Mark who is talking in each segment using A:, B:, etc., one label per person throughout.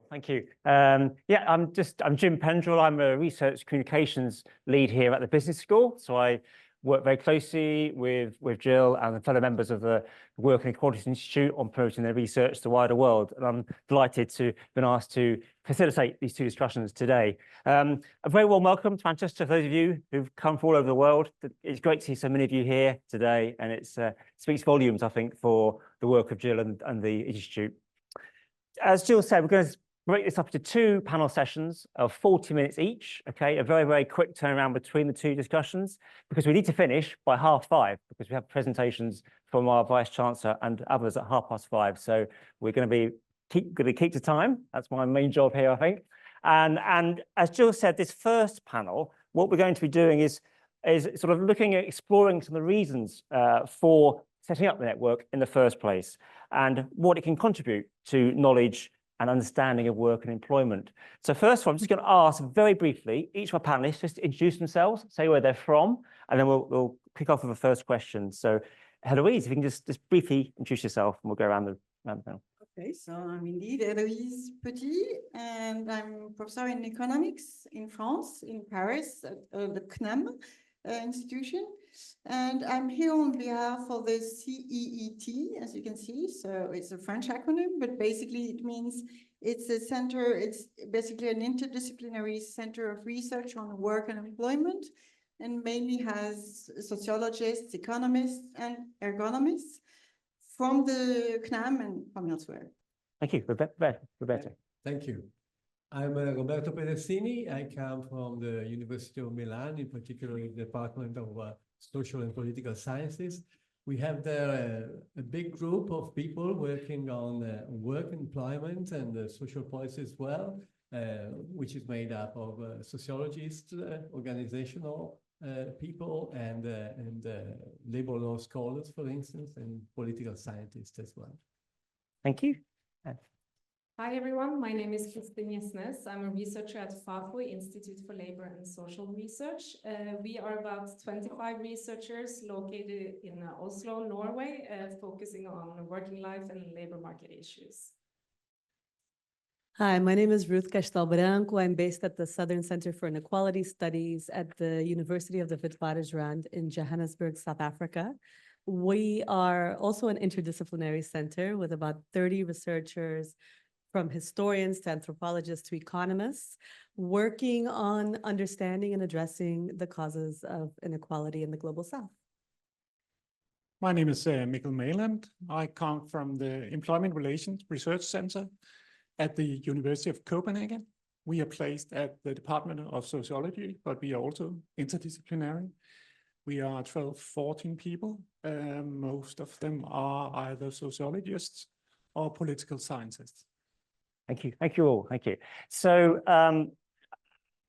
A: Thank you. Yeah, I'm Jim Pendrell. I'm a research communications lead here at the business school. So I work very closely with Jill and the fellow members of the Work and Equality Institute on promoting their research to the wider world. And I'm delighted to have been asked to facilitate these two discussions today. A very warm welcome to Manchester for those of you who've come from all over the world. It's great to see so many of you here today, and it speaks volumes, I think, for the work of Jill and the Institute. As Jill said, we're going to break this up into two panel sessions of 40 minutes each, okay? A very, very quick turnaround between the two discussions because we need to finish by 5:30 because we have presentations from our Vice-Chancellor and others at 5:30. So we're going to keep to time. That's my main job here, I think. And as Jill said, this first panel, what we're going to be doing is sort of looking at exploring some of the reasons for setting up the network in the first place and what it can contribute to knowledge and understanding of work and employment. So first of all, I'm just going to ask very briefly each of our panelists just to introduce themselves, say where they're from, and then we'll kick off with the first question. So Héloïse, if you can just briefly introduce yourself and we'll go around the panel.
B: Okay, so I'm indeed Héloïse Petit, and I'm professor in economics in France, in Paris, at the CNAM institution. And I'm here on behalf of the CEET, as you can see. So it's a French acronym, but basically it means it's a center, it's basically an interdisciplinary center of research on work and employment, and mainly has sociologists, economists, and ergonomists from the CNAM and from elsewhere.
A: Thank you. Roberto.
C: Thank you. I'm Roberto Pedicini. I come from the University of Milan, in particular the Department of Social and Political Sciences. We have there a big group of people working on work, employment, and social policy as well, which is made up of sociologists, organizational people, and labor law scholars, for instance, and political scientists as well.
A: Thank you.
D: Hi, everyone. My name is Kristin Jesnes. I'm a researcher at Fafo, Institute for Labor and Social Research. We are about 25 researchers located in Oslo, Norway, focusing on working life and labor market issues.
E: Hi, my name is Ruth Castel-Branco. I'm based at the Southern Center for Inequality Studies at the University of the Witwatersrand in Johannesburg, South Africa. We are also an interdisciplinary center with about 30 researchers, from historians to anthropologists to economists, working on understanding and addressing the causes of inequality in the global south.
F: My name is Mikkel Mailand. I come from the Employment Relations Research Center at the University of Copenhagen. We are placed at the Department of Sociology, but we are also interdisciplinary. We are 12, 14 people. Most of them are either sociologists or political scientists.
A: Thank you. Thank you all. Thank you. So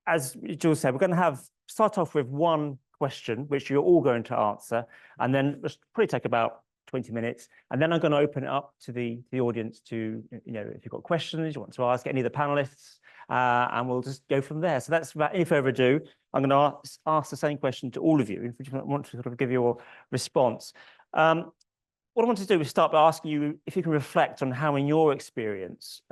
A: as Jill said, we're going to start off with one question, which you're all going to answer, and then just probably take about 20 minutes. And then I'm going to open it up to the audience to, if you've got questions you want to ask any of the panelists, and we'll just go from there. So that's without any further ado, I'm going to ask the same question to all of you, if you want to sort of give your response. What I want to do is start by asking you if you can reflect on how, in your experience,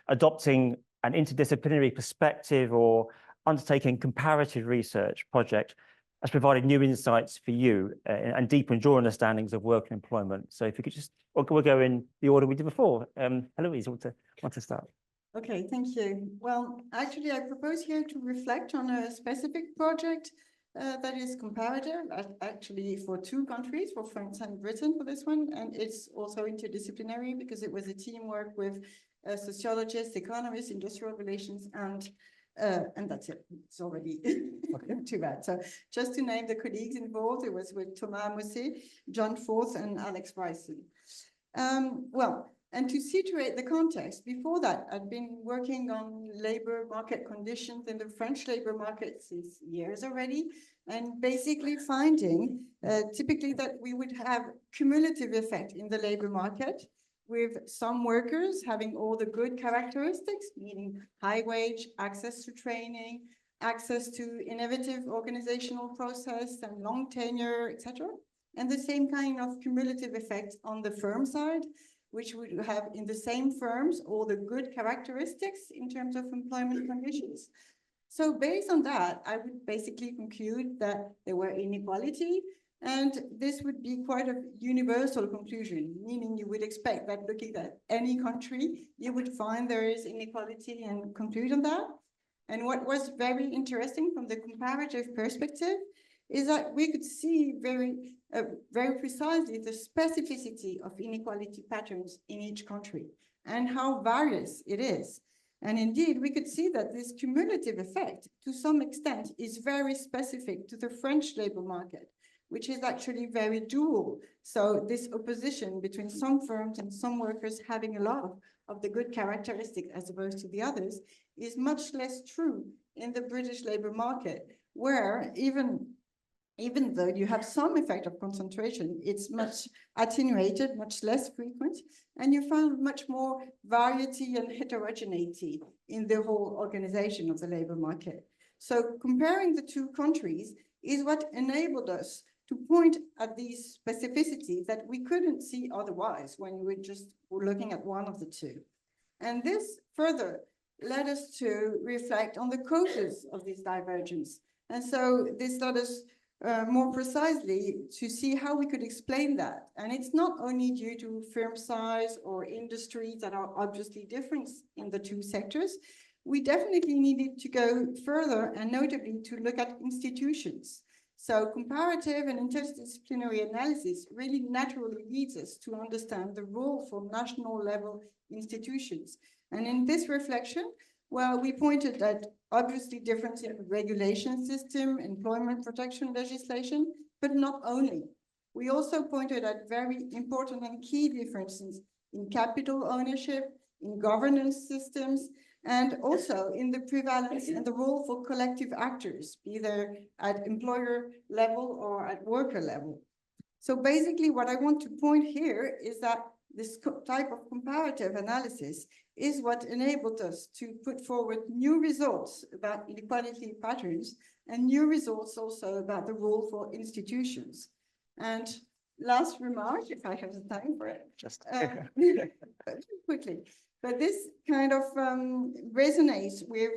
A: adopting an interdisciplinary perspective or undertaking comparative research project has provided new insights for you and deepened your understandings of work and employment. So if you could just, we'll go in the order we did before. Héloïse, want to start?
B: Okay, thank you. Well, actually, I propose here to reflect on a specific project that is comparative, actually for two countries, for France and Britain for this one, and it's also interdisciplinary because it was a teamwork with sociologists, economists, industrial relations, and that's it. It's already too bad. So just to name the colleagues involved, it was with Thomas Mossé, John Forth, and Alex Bryson. And to situate the context, before that, I'd been working on labor market conditions in the French labor market since years already, and basically finding typically that we would have cumulative effect in the labor market, with some workers having all the good characteristics, meaning high wage, access to training, access to innovative organizational process and long tenure, etc. And the same kind of cumulative effect on the firm side, which would have in the same firms all the good characteristics in terms of employment conditions. So based on that, I would basically conclude that there were inequality, and this would be quite a universal conclusion, meaning you would expect that looking at any country, you would find there is inequality and conclude on that. And what was very interesting from the comparative perspective is that we could see very precisely the specificity of inequality patterns in each country and how various it is. And indeed, we could see that this cumulative effect, to some extent, is very specific to the French labor market, which is actually very dual. So this opposition between some firms and some workers having a lot of the good characteristics as opposed to the others is much less true in the British labor market, where even though you have some effect of concentration, it's much attenuated, much less frequent, and you found much more variety and heterogeneity in the whole organization of the labor market. So comparing the two countries is what enabled us to point at these specificities that we couldn't see otherwise when we were looking at one of the two. And this further led us to reflect on the causes of this divergence. And so this led us more precisely to see how we could explain that. And it's not only due to firm size or industries that are obviously different in the two sectors. We definitely needed to go further, and notably to look at institutions. So comparative and interdisciplinary analysis really naturally leads us to understand the role for national level institutions. And in this reflection, well, we pointed at obviously difference in regulation system, employment protection legislation, but not only. We also pointed at very important and key differences in capital ownership, in governance systems, and also in the prevalence and the role for collective actors, either at employer level or at worker level. So basically what I want to point here is that this type of comparative analysis is what enabled us to put forward new results about inequality patterns and new results also about the role for institutions. And last remark, if I have the time for it, just quickly. But this kind of resonates with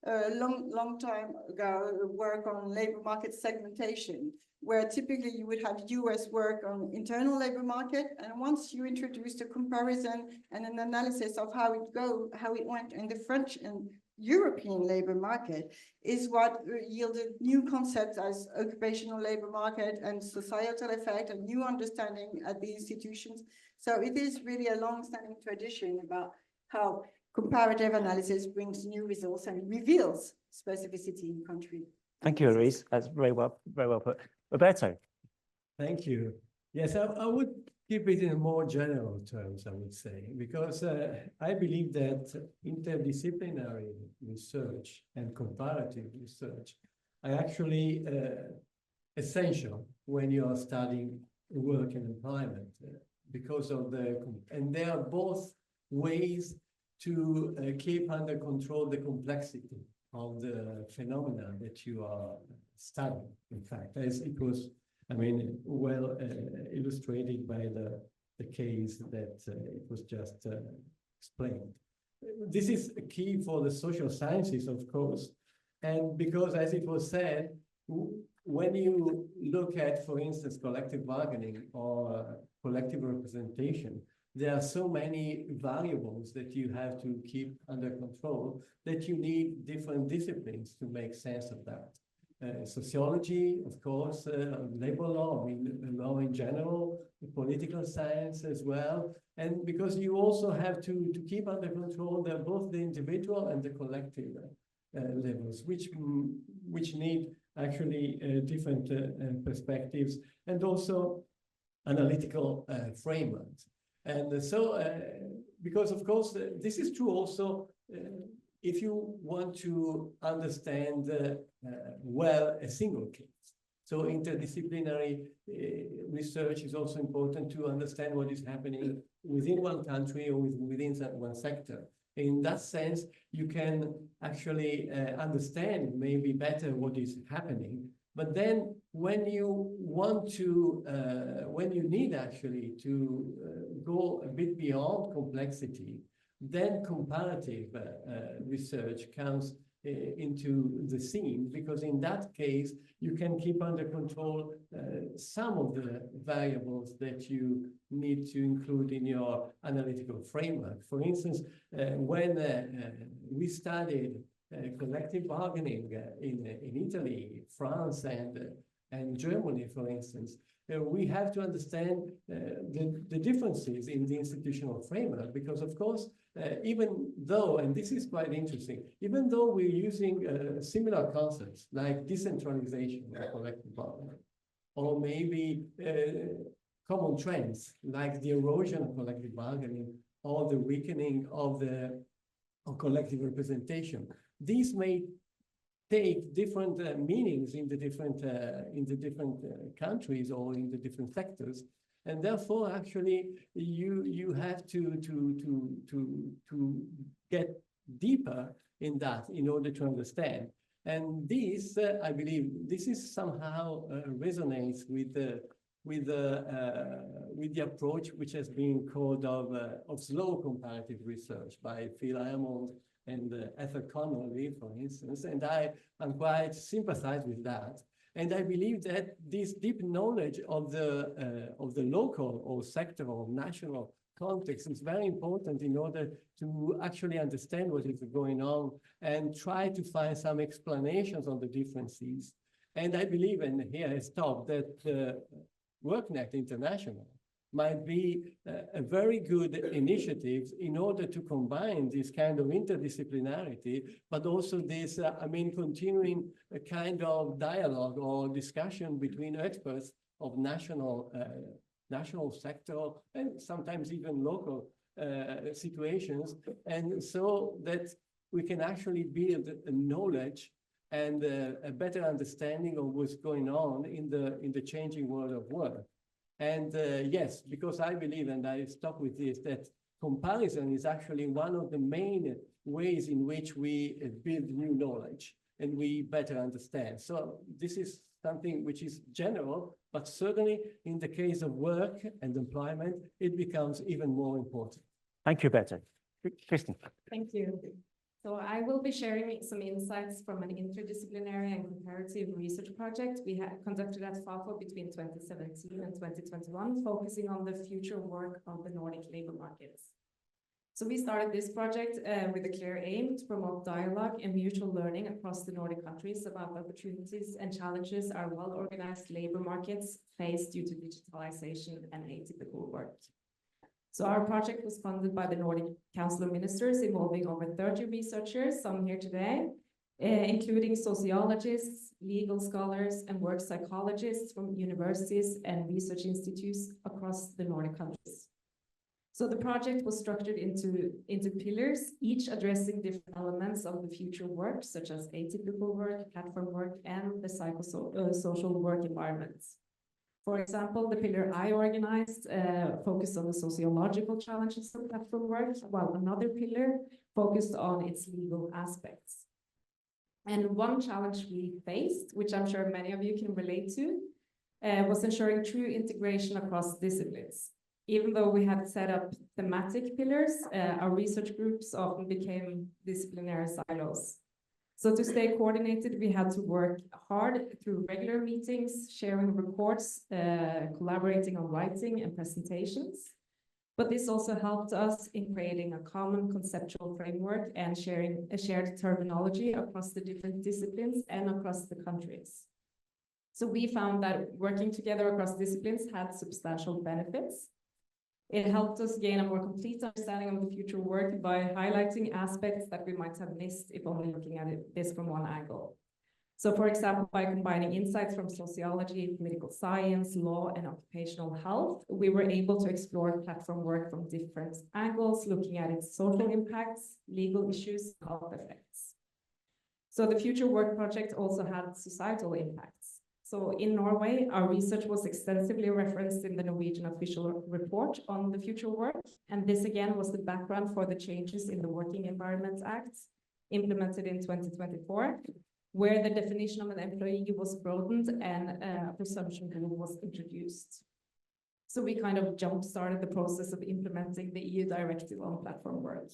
B: a long time ago work on labor market segmentation, where typically you would have US work on internal labor market. And once you introduced a comparison and an analysis of how it went in the French and European labor market is what yielded new concepts as occupational labor market and societal effect and new understanding at the institutions. So it is really a long-standing tradition about how comparative analysis brings new results and reveals specificity in country.
A: Thank you, Héloïse. That's very well put. Roberto.
C: Thank you. Yes, I would keep it in more general terms, I would say, because I believe that interdisciplinary research and comparative research are actually essential when you are studying work and employment because of and they are both ways to keep under control the complexity of the phenomena that you are studying, in fact, as it was, I mean, well illustrated by the case that it was just explained. This is key for the social sciences, of course, and because, as it was said, when you look at, for instance, collective bargaining or collective representation, there are so many variables that you have to keep under control that you need different disciplines to make sense of that. Sociology, of course, labor law, I mean, law in general, political science as well. And because you also have to keep under control both the individual and the collective levels, which need actually different perspectives and also analytical frameworks. And so, because of course, this is true also if you want to understand well a single case. So interdisciplinary research is also important to understand what is happening within one country or within one sector. In that sense, you can actually understand maybe better what is happening But then when you want to, when you need actually to go a bit beyond complexity, then comparative research comes into the scene, because in that case, you can keep under control some of the variables that you need to include in your analytical framework. For instance, when we studied collective bargaining in Italy, France, and Germany, for instance, we have to understand the differences in the institutional framework, because of course, even though, and this is quite interesting, even though we're using similar concepts like decentralization of collective bargaining, or maybe common trends like the erosion of collective bargaining or the weakening of collective representation, these may take different meanings in the different countries or in the different sectors, and therefore actually you have to get deeper in that in order to understand. And this, I believe, this is somehow resonates with the approach which has been called of slow comparative research by Phil Hammond and Ethel Connolly, for instance, and I'm quite sympathized with that. And I believe that this deep knowledge of the local or sectoral or national context is very important in order to actually understand what is going on and try to find some explanations on the differences. And I believe, and here I stop, that WorkNet International might be a very good initiative in order to combine this kind of interdisciplinarity, but also this, continuing a kind of dialogue or discussion between experts of national sector and sometimes even local situations, and so that we can actually build a knowledge and a better understanding of what's going on in the changing world of work. And yes, because I believe, and I stop with this, that comparison is actually one of the main ways in which we build new knowledge and we better understand. So this is something which is general, but certainly in the case of work and employment, it becomes even more important.
A: Thank you, Better. Kristin.
D: Thank you. So I will be sharing some insights from an interdisciplinary and comparative research project we had conducted at Fafo between 2017 and 2021, focusing on the future work of the Nordic labor markets. So we started this project with a clear aim to promote dialogue and mutual learning across the Nordic countries about the opportunities and challenges our well-organized labor markets face due to digitalization and atypical work. So our project was funded by the Nordic Council of Ministers, involving over 30 researchers, some here today, including sociologists, legal scholars, and work psychologists from universities and research institutes across the Nordic countries. So the project was structured into pillars, each addressing different elements of the future work, such as atypical work, platform work, and the psychosocial work environments. For example, the pillar I organized focused on the sociological challenges of platform work, while another pillar focused on its legal aspects. And one challenge we faced, which I'm sure many of you can relate to, was ensuring true integration across disciplines. Even though we had set up thematic pillars, our research groups often became disciplinary silos. So to stay coordinated, we had to work hard through regular meetings, sharing reports, collaborating on writing and presentations. But this also helped us in creating a common conceptual framework and sharing a shared terminology across the different disciplines and across the countries. So we found that working together across disciplines had substantial benefits. It helped us gain a more complete understanding of the future work by highlighting aspects that we might have missed if only looking at this from one angle. So, for example, by combining insights from sociology, political science, law, and occupational health, we were able to explore platform work from different angles, looking at its social impacts, legal issues, and health effects. So the Future Work project also had societal impacts. So in Norway, our research was extensively referenced in the Norwegian official report on the future work. And this again was the background for the changes in the Working Environment Act implemented in 2024, where the definition of an employee was broadened and a presumption rule was introduced. So we kind of jump-started the process of implementing the EU directive on platform work.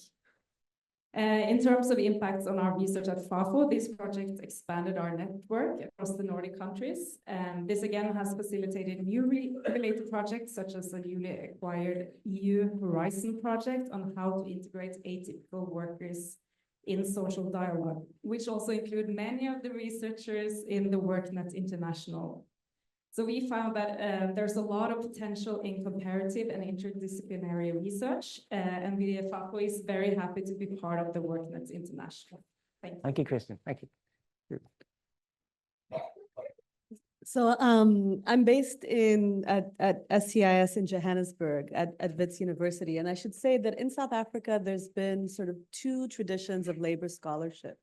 D: In terms of impacts on our research at Fafo, this project expanded our network across the Nordic countries. And this again has facilitated new related projects, such as the newly acquired EU Horizon project on how to integrate atypical workers in social dialogue, which also include many of the researchers in the WorkNet International. So we found that there's a lot of potential in comparative and interdisciplinary research, and the Fafo is very happy to be part of the WorkNet International. Thank you.
A: Thank you, Kristin. Thank you.
E: So I'm based at SCIS in Johannesburg at Wits University. And I should say that in South Africa, there's been sort of two traditions of labor scholarship.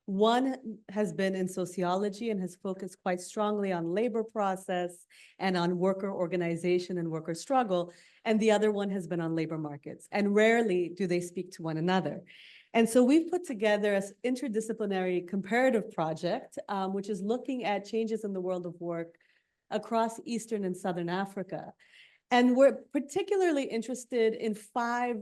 E: One has been in sociology and has focused quite strongly on labor process and on worker organization and worker struggle. And the other one has been on labor markets. And rarely do they speak to one another. And so we've put together an interdisciplinary comparative project, which is looking at changes in the world of work across Eastern and Southern Africa. And we're particularly interested in 5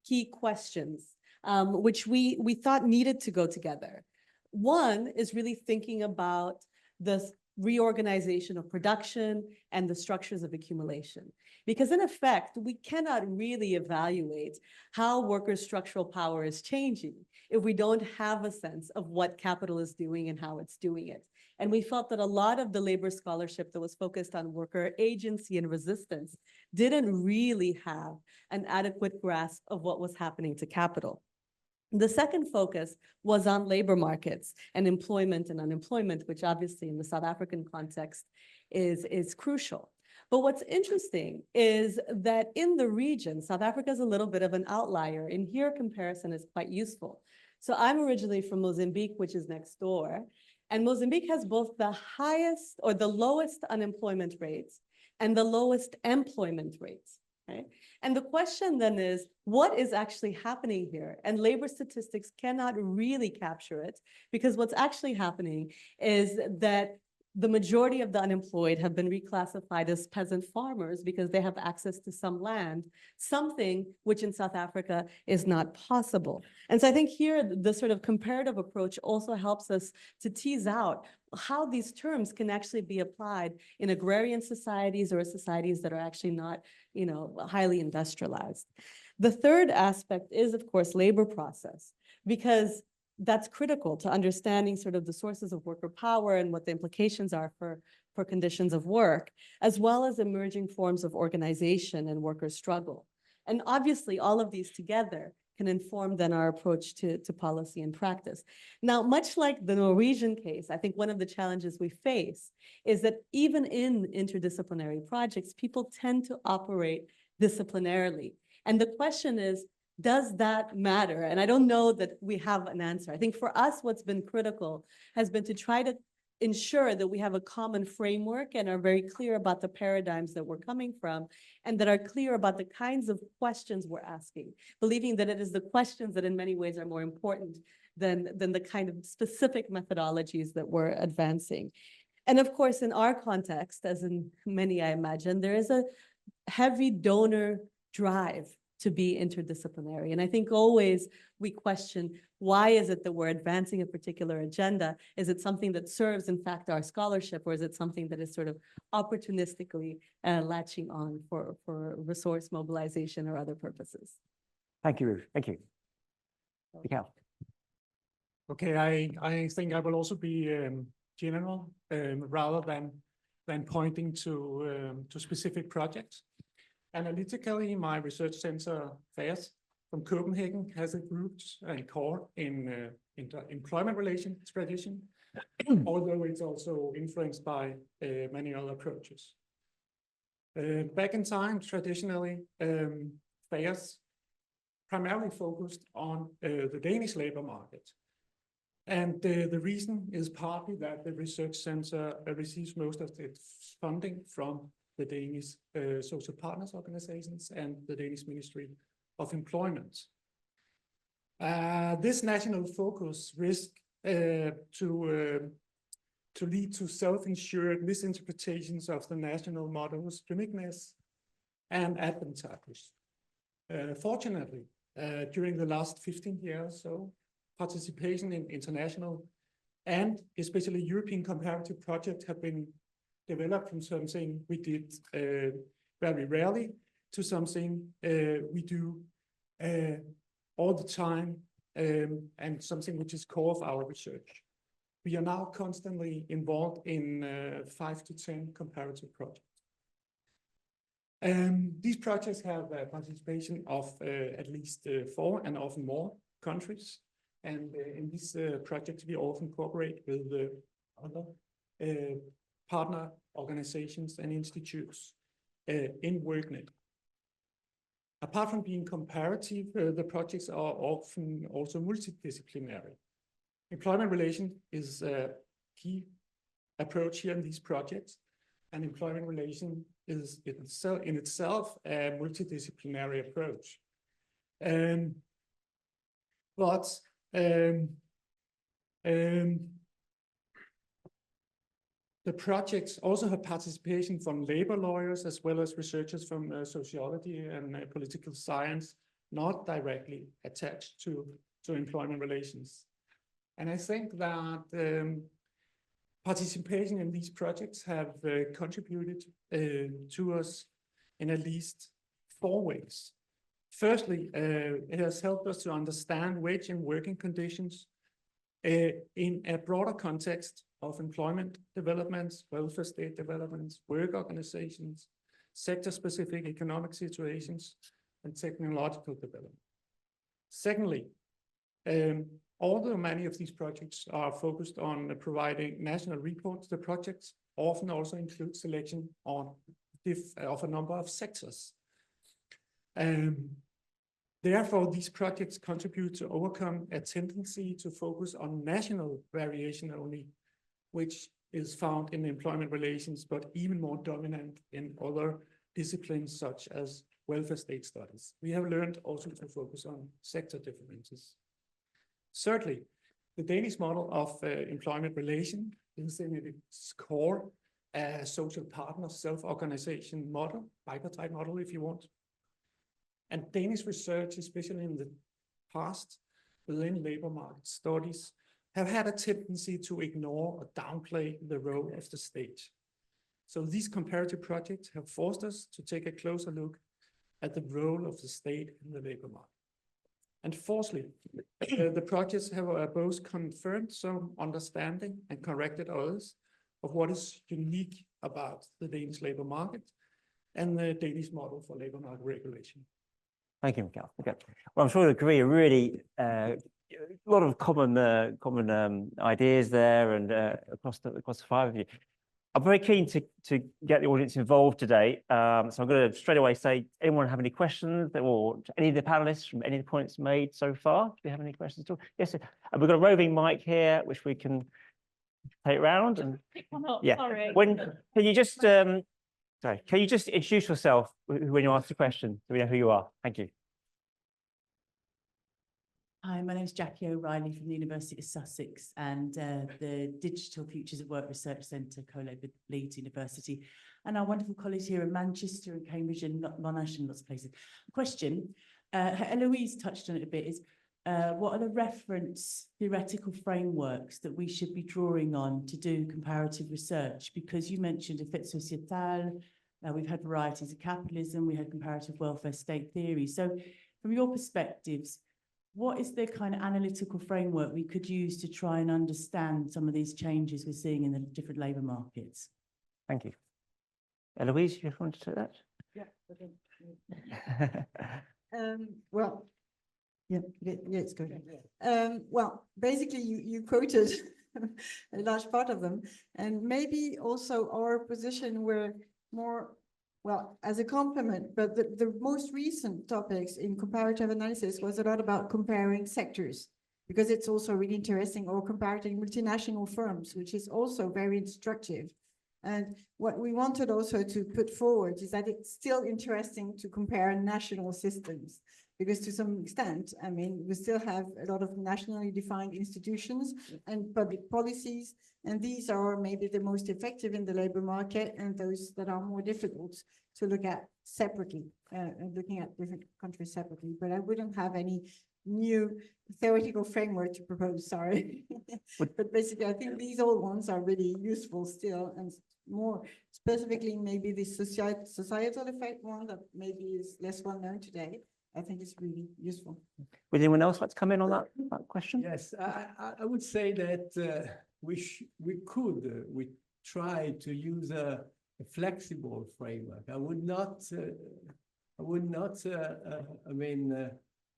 E: key questions, which we thought needed to go together. One is really thinking about the reorganization of production and the structures of accumulation. Because in effect, we cannot really evaluate how workers' structural power is changing if we don't have a sense of what capital is doing and how it's doing it. And we felt that a lot of the labor scholarship that was focused on worker agency and resistance didn't really have an adequate grasp of what was happening to capital. The second focus was on labor markets and employment and unemployment, which obviously in the South African context is crucial. But what's interesting is that in the region, South Africa is a little bit of an outlier. And here comparison is quite useful. So I'm originally from Mozambique, which is next door. And Mozambique has both the highest or the lowest unemployment rates and the lowest employment rates. Right? And the question then is, what is actually happening here? And labor statistics cannot really capture it, because what's actually happening is that the majority of the unemployed have been reclassified as peasant farmers because they have access to some land, something which in South Africa is not possible. And so I think here the sort of comparative approach also helps us to tease out how these terms can actually be applied in agrarian societies or societies that are actually not, highly industrialized. The third aspect is, of course, labor process, because that's critical to understanding sort of the sources of worker power and what the implications are for conditions of work, as well as emerging forms of organization and worker struggle. And obviously, all of these together can inform then our approach to policy and practice. Now, much like the Norwegian case, I think one of the challenges we face is that even in interdisciplinary projects, people tend to operate disciplinarily. And the question is, does that matter? And I don't know that we have an answer. I think for us, what's been critical has been to try to ensure that we have a common framework and are very clear about the paradigms that we're coming from, and that are clear about the kinds of questions we're asking, believing that it is the questions that in many ways are more important than the kind of specific methodologies that we're advancing. And of course, in our context, as in many, I imagine, there is a heavy donor drive to be interdisciplinary. And I think always we question, why is it that we're advancing a particular agenda? Is it something that serves, in fact, our scholarship, or is it something that is sort of opportunistically latching on for resource mobilization or other purposes?
A: Thank you, Ruth. Thank you. Mikkel.
F: Okay, I think I will also be general rather than pointing to specific projects. Analytically, my research center, FAOS, from Copenhagen, has its roots and core in employment relations tradition, although it's also influenced by many other approaches. Back in time, traditionally, FAOS primarily focused on the Danish labor market. And the reason is partly that the research center receives most of its funding from the Danish social partners organizations and the Danish Ministry of Employment. This national focus risks to lead to self-insured misinterpretations of the national models, uniqueness, and advantages. Fortunately, during the last 15 years, so participation in international and especially European comparative projects have been developed from something we did very rarely to something we do all the time, and something which is core of our research. We are now constantly involved in 5 to 10 comparative projects. These projects have participation of at least 4 and often more countries. And in these projects, we often cooperate with the other partner organizations and institutes in WorkNet. Apart from being comparative, the projects are often also multidisciplinary. Employment relation is a key approach here in these projects, and employment relation is in itself a multidisciplinary approach. The projects also have participation from labor lawyers as well as researchers from sociology and political science, not directly attached to employment relations. And I think that participation in these projects have contributed to us in at least 4 ways. Firstly, it has helped us to understand wage and working conditions in a broader context of employment developments, welfare state developments, work organizations, sector-specific economic situations, and technological development. Secondly, although many of these projects are focused on providing national reports, the projects often also include selection of a number of sectors. Therefore, these projects contribute to overcome a tendency to focus on national variation only, which is found in employment relations, but even more dominant in other disciplines such as welfare state studies. We have learned also to focus on sector differences. Thirdly, the Danish model of employment relation is in its core a social partner self-organization model, bipartite model if you want. And Danish research, especially in the past, within labor market studies, have had a tendency to ignore or downplay the role of the state. So these comparative projects have forced us to take a closer look at the role of the state in the labor market. And fourthly, the projects have both confirmed some understanding and corrected others of what is unique about the Danish labor market and the Danish model for labor market regulation.
A: Thank you, Mikkel. Okay. Well, I'm sure you'll agree, really a lot of common ideas there, and across the 5 of you. I'm very keen to get the audience involved today. So I'm going to straight away say, anyone have any questions, or any of the panelists from any of the points made so far? Do we have any questions at all? Yes, and we've got a roving mic here, which we can take round. And
G: pick one up,
A: yeah,
G: sorry.
A: Can you just sorry, can you just introduce yourself when you ask the question, so we know who you are? Thank you.
H: Hi, my name is Jackie O'Reilly from the University of Sussex and the Digital Futures at Work Research Centre, co-led with Leeds University, and our wonderful colleagues here in Manchester and Cambridge and Monash and lots of places. Question, Héloïse touched on it a bit, is what are the reference theoretical frameworks that we should be drawing on to do comparative research? Because you mentioned effet sociétal, we've had varieties of capitalism, we had comparative welfare state theory. So from your perspectives, what is the kind of analytical framework we could use to try and understand some of these changes we're seeing in the different labour markets?
A: Thank you. Héloïse, you want to say that?
B: Yeah. Well, yeah, it's good. Well, basically, you quoted a large part of them, and maybe also our position were more, well, as a complement, but the most recent topics in comparative analysis was a lot about comparing sectors, because it's also really interesting, or comparing multinational firms, which is also very instructive. And what we wanted also to put forward is that it's still interesting to compare national systems, because to some extent, I mean, we still have a lot of nationally defined institutions and public policies, and these are maybe the most effective in the labor market and those that are more difficult to look at separately, looking at different countries separately. But I wouldn't have any new theoretical framework to propose, sorry. But basically, I think these old ones are really useful still, and more specifically, maybe the societal effect one that maybe is less well known today, I think is really useful.
A: Would anyone else like to come in on that question?
C: Yes, I would say that we try to use a flexible framework. I would not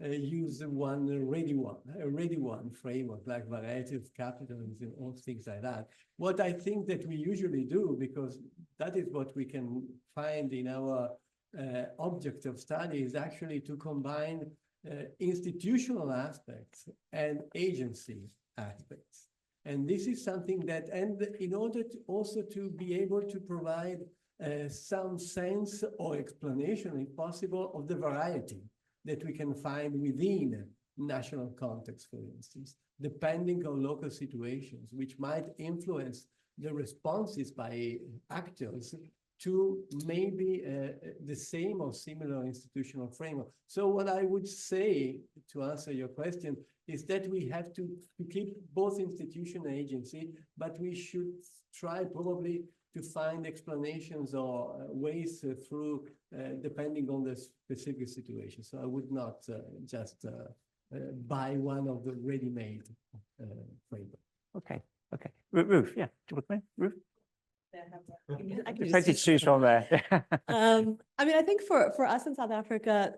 C: use a ready one framework like variety of capitalism or things like that. What I think that we usually do, because that is what we can find in our object of study, is actually to combine institutional aspects and agency aspects. And this is something that, and in order to also to be able to provide some sense or explanation, if possible, of the variety that we can find within national context, for instance, depending on local situations, which might influence the responses by actors to maybe the same or similar institutional framework. So what I would say, to answer your question, is that we have to keep both institution and agency, but we should try probably to find explanations or ways through, depending on the specific situation. So I would not just buy one of the ready-made framework.
A: Okay, okay. Ruth, yeah, do you want to come in? Ruth?
E: I can
A: Plenty to choose from there.
E: I mean, I think for us in South Africa,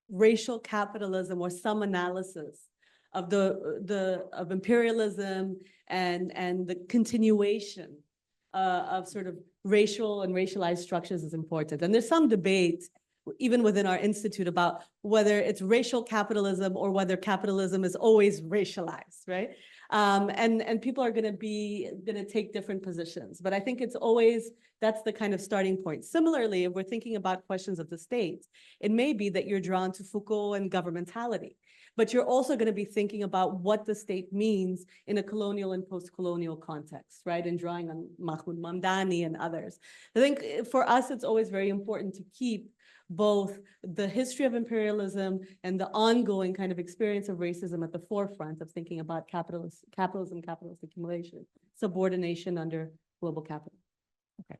E: racial capitalism or some analysis of of imperialism and the continuation of sort of racial and racialized structures is important. And there's some debate even within our institute about whether it's racial capitalism or whether capitalism is always racialized, right? And people are going to take different positions, but I think it's always, that's the kind of starting point. Similarly, if we're thinking about questions of the state, it may be that you're drawn to Foucault and governmentality, but you're also going to be thinking about what the state means in a colonial and post-colonial context, right? And drawing on Mahmoud Mamdani and others. I think for us, it's always very important to keep both the history of imperialism and the ongoing kind of experience of racism at the forefront of thinking about capitalism, capitalist accumulation, subordination under global capital.
A: Okay.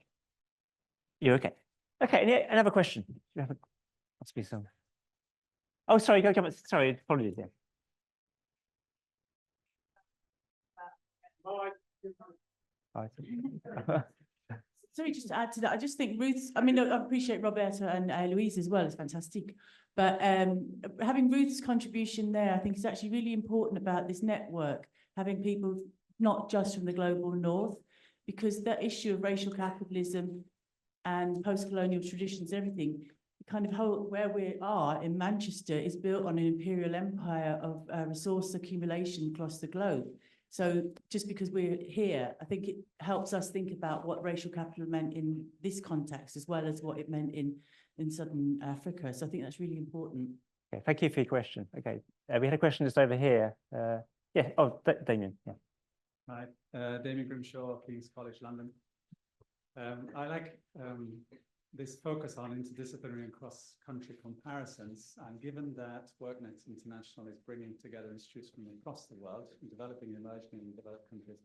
A: You okay? Okay, and another question. You have must be some. Oh, sorry, go. Sorry, apologies. Yeah.
H: Sorry, just to add to that, I just think Ruth's, I mean, I appreciate Roberta and Héloïse as well, it's fantastic. But having Ruth's contribution there, I think is actually really important about this network, having people not just from the global north, because that issue of racial capitalism and post-colonial traditions, everything, kind of where we are in Manchester is built on an imperial empire of resource accumulation across the globe. So just because we're here, I think it helps us think about what racial capital meant in this context, as well as what it meant in Southern Africa. So I think that's really important.
A: Okay, thank you for your question. Okay, we had a question just over here. Yeah, oh, Damien, yeah.
G: Hi, Damien Grimshaw, King's College London. I like this focus on interdisciplinary and cross-country comparisons, and given that WorkNet International is bringing together institutes from across the world, developing, emerging, and developed countries,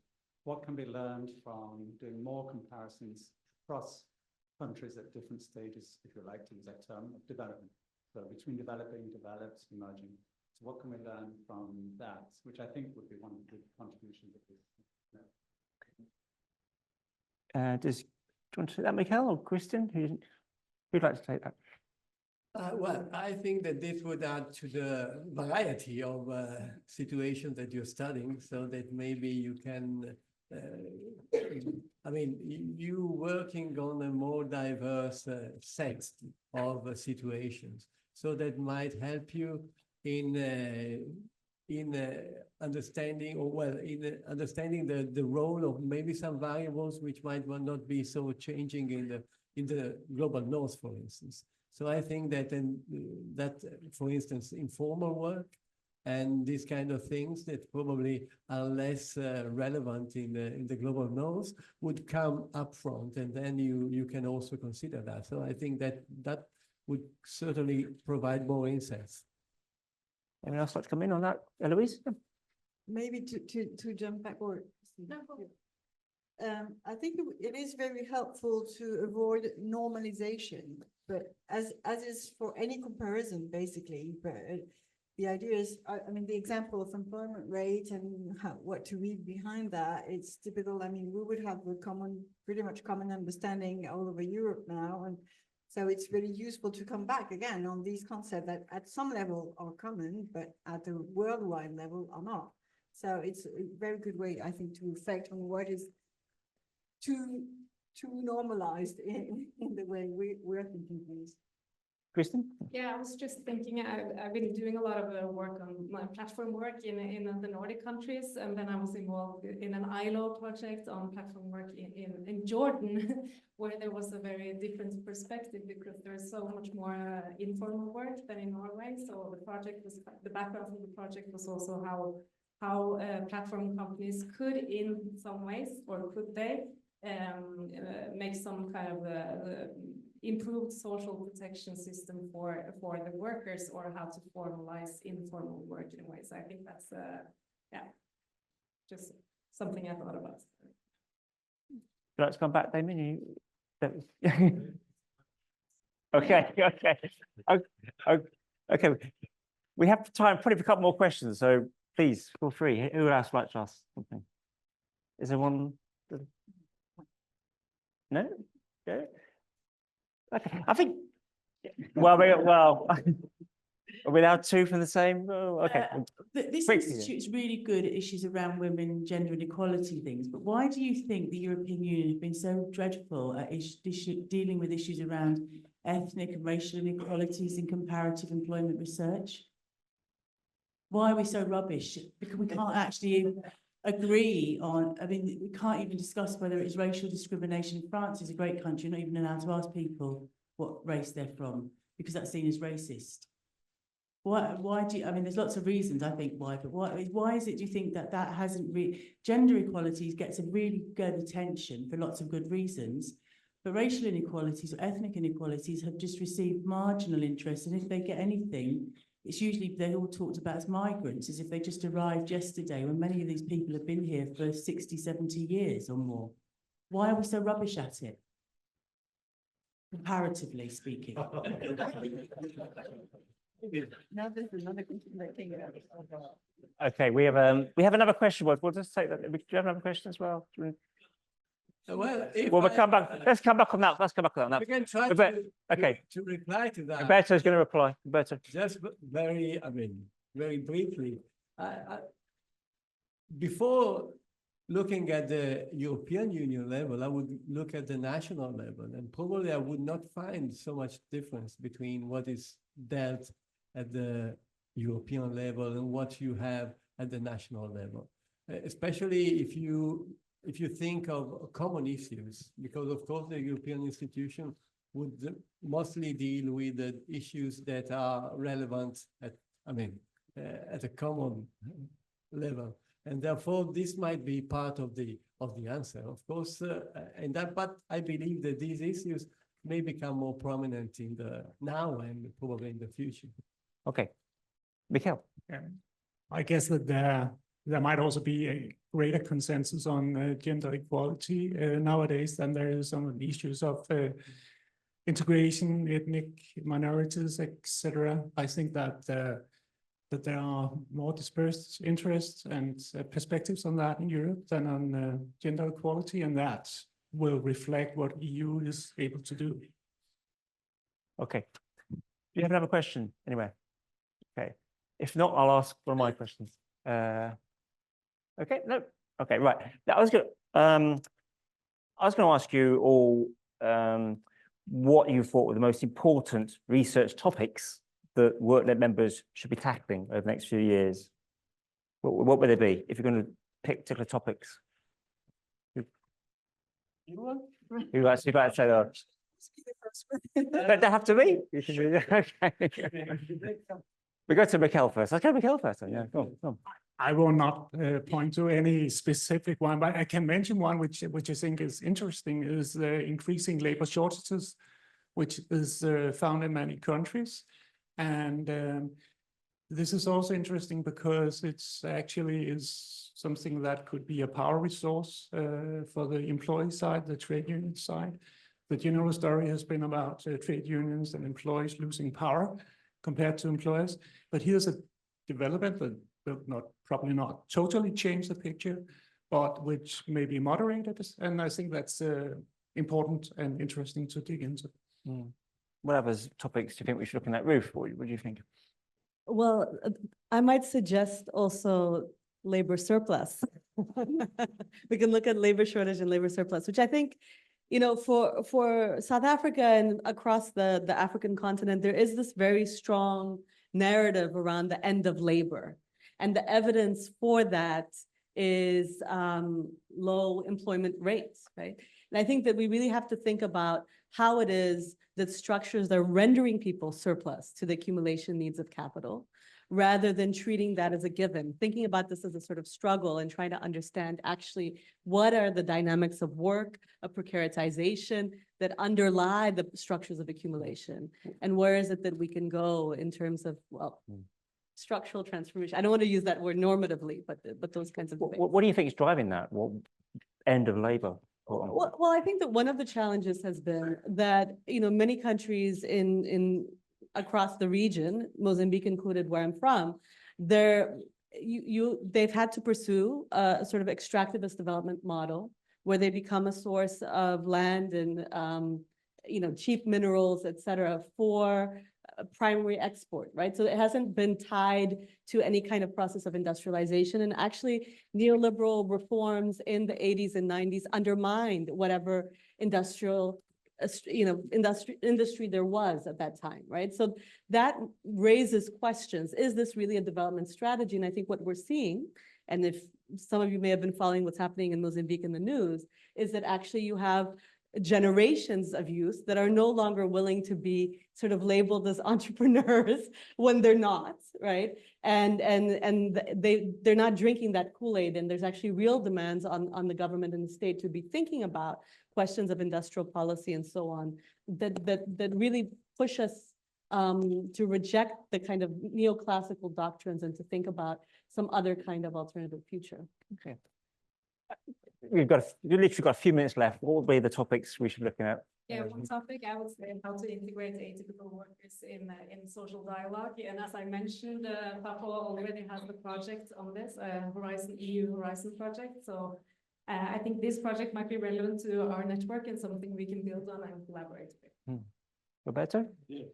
G: what can be learned from doing more comparisons across countries at different stages, if you like to use that term, of development? So between developing, developed, emerging. So what can we learn from that, which I think would be one of the contributions of this.
A: Do you want to take that, Mikkel or Kristin? Who'd like to take that?
C: Well, I think that this would add to the variety of situations that you're studying, so that maybe you can, I mean, you working on a more diverse set of situations, so that might help you in understanding, or well, in understanding the role of maybe some variables which might not be so changing in the global north, for instance. So I think that for instance, informal work and these kind of things that probably are less relevant in the global north would come up front, and then you can also consider that. So I think that would certainly provide more insights.
A: Anyone else like to come in on that, Héloïse?
B: Maybe to jump back or. I think it is very helpful to avoid normalization, but as is for any comparison, basically, but the idea is, I mean, the example of employment rate and what to read behind that, it's typical. I mean, we would have a pretty much common understanding all over Europe now. And so it's really useful to come back again on these concepts that at some level are common, but at the worldwide level are not. So it's a very good way, I think, to reflect on what is too normalized in the way we're thinking things.
A: Kristin?
D: Yeah, I was just thinking, I've been doing a lot of work on my platform work in the Nordic countries, and then I was involved in an ILO project on platform work in Jordan, where there was a very different perspective because there's so much more informal work than in Norway. So the background of the project was also how platform companies could, in some ways, or could they, make some kind of improved social protection system for the workers, or how to formalize informal work in ways. I think that's just something I thought about.
A: Let's come back, Damien. Okay. We have time probably for a couple more questions, so please feel free. Who else would like to ask something? Is there one? No? Okay. Okay. I think. Well, are we allowed two from the same? Oh, okay.
H: This institute is really good at issues around women, gender and equality things, but why do you think the European Union has been so dreadful at dealing with issues around ethnic and racial inequalities in comparative employment research? Why are we so rubbish? Because we can't actually agree on, I mean, we can't even discuss whether it's racial discrimination. France is a great country, you're not even allowed to ask people what race they're from, because that's seen as racist. Why do you, I mean, there's lots of reasons, I think, why, but why is it, do you think that hasn't gender equalities gets a really good attention for lots of good reasons, but racial inequalities or ethnic inequalities have just received marginal interest, and if they get anything, it's usually they're all talked about as migrants, as if they just arrived yesterday, when many of these people have been here for 60, 70 years or more. Why are we so rubbish at it? Comparatively speaking.
B: Now there's another thing.
A: Okay, we have another question. We'll just take that. Do you have another question as well?
C: Well,
A: We'll come back. Let's come back on that. Let's come back on that.
C: We can try to reply to that.
A: Roberto's going to reply. Roberto.
C: Just very briefly. Before looking at the European Union level, I would look at the national level, and probably I would not find so much difference between what is dealt at the European level and what you have at the national level, especially if you think of common issues, because of course the European institution would mostly deal with the issues that are relevant at a common level, and therefore this might be part of the answer, of course, but I believe that these issues may become more prominent in the now and probably in the future.
A: Okay, Mikkel.
F: I guess that there might also be a greater consensus on gender equality nowadays than there is on the issues of integration, ethnic minorities, etc. I think that there are more dispersed interests and perspectives on that in Europe than on gender equality, and that will reflect what EU is able to do.
A: Okay. Do you have another question anyway? Okay. If not, I'll ask one of my questions. Okay, no. Okay, right. Now, I was going to ask you all what you thought were the most important research topics that WorkNet members should be tackling over the next few years. What would they be if you're going to pick particular topics? Who likes to say that? Don't have to be. You can be okay. We go to Mikkel first. Let's go to Mikkel first. Yeah, go on.
F: I will not point to any specific one, but I can mention one which I think is interesting is the increasing labor shortages, which is found in many countries. And this is also interesting because it's actually is something that could be a power resource for the employee side, the trade union side. The general story has been about trade unions and employees losing power compared to employers. But here's a development that will probably not totally change the picture, but which may be moderated. And I think that's important and interesting to dig into.
A: What other topics do you think we should look at? Ruth, what do you think?
E: Well, I might suggest also labor surplus. We can look at labor shortage and labor surplus, which I think, you know, for South Africa and across the African continent, there is this very strong narrative around the end of labor. And the evidence for that is low employment rates, right? And I think that we really have to think about how it is that structures are rendering people surplus to the accumulation needs of capital, rather than treating that as a given, thinking about this as a sort of struggle and trying to understand actually what are the dynamics of work, of precaritization that underlie the structures of accumulation, and where is it that we can go in terms of, well, structural transformation. I don't want to use that word normatively, but those kinds of things.
A: What do you think is driving that? What end of labor?
E: Well, I think that one of the challenges has been that, you know, many countries across the region, Mozambique included, where I'm from, they've had to pursue a sort of extractivist development model where they become a source of land and you know, cheap minerals, et cetera, for primary export, right? So it hasn't been tied to any kind of process of industrialization. And actually, neoliberal reforms in the 80s and 90s undermined whatever industrial, you know, industry there was at that time, right? So that raises questions. Is this really a development strategy? And I think what we're seeing, and if some of you may have been following what's happening in Mozambique in the news, is that actually you have generations of youth that are no longer willing to be sort of labeled as entrepreneurs when they're not, right? And they're not drinking that Kool-Aid, and there's actually real demands on the government and the state to be thinking about questions of industrial policy and so on that really push us to reject the kind of neoclassical doctrines and to think about some other kind of alternative future.
A: Okay. We've literally got a few minutes left. What would be the topics we should be looking at?
D: Yeah, one topic I would say how to integrate atypical workers in social dialogue. And as I mentioned, Fafo already has the project on this, EU Horizon project. So I think this project might be relevant to our network and something we can build on and collaborate with.
A: Roberto?
C: Yeah.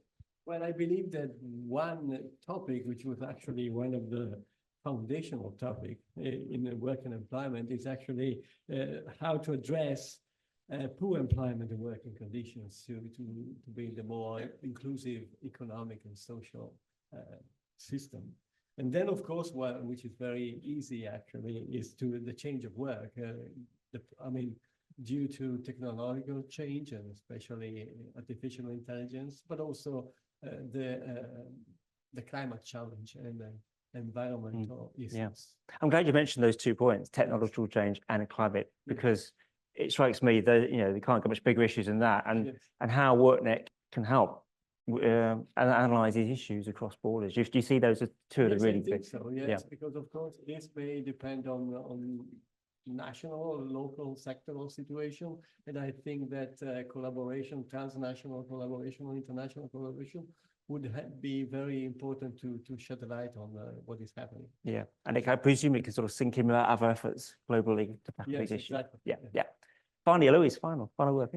C: Well, I believe that one topic, which was actually one of the foundational topic in the work and employment, is actually how to address poor employment and working conditions to build a more inclusive economic and social system. And then, of course, which is very easy actually, is the change of work. I mean, due to technological change and especially artificial intelligence, but also the climate challenge and environmental issues.
A: Yeah. I'm glad you mentioned those 2 points, technological change and climate, because it strikes me that, you know, we can't get much bigger issues than that, and how WorkNet can help and analyze these issues across borders. Do you see those as two of the really big?
C: So yes, because of course this may depend on national or local sectoral situation, and I think that collaboration, transnational collaboration or international collaboration would be very important to shed a light on what is happening.
A: Yeah, and I presume it can sort of sink in with other efforts globally to tackle these issues.
C: Exactly.
A: Yeah. Finally, Héloïse, final word.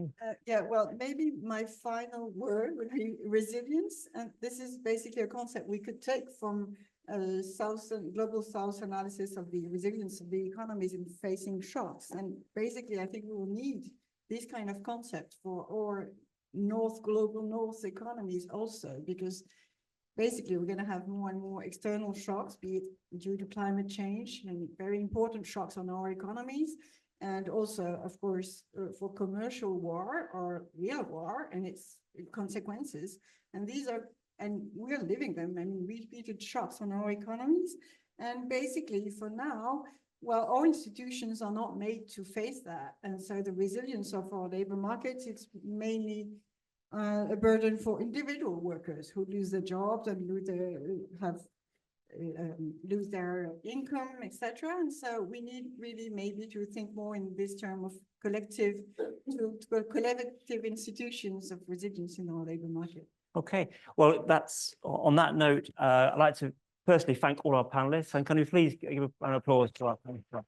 B: Yeah, well, maybe my final word would be resilience. And this is basically a concept we could take from global South analysis of the resilience of the economies in facing shocks. And basically, I think we will need these kind of concepts for our global North economies also, because basically we're going to have more and more external shocks, be it due to climate change and very important shocks on our economies. and also, of course, for commercial war or real war and its consequences. And these are, and we're living them, I mean, repeated shocks on our economies. And basically, for now, well, our institutions are not made to face that. And so the resilience of our labor markets, it's mainly a burden for individual workers who lose their jobs and lose their income, etc. And so we need really maybe to think more in this term of collective institutions of resilience in our labor market.
A: Okay, well, that's on that note, I'd like to personally thank all our panelists, and can you please give an applause to our panelists?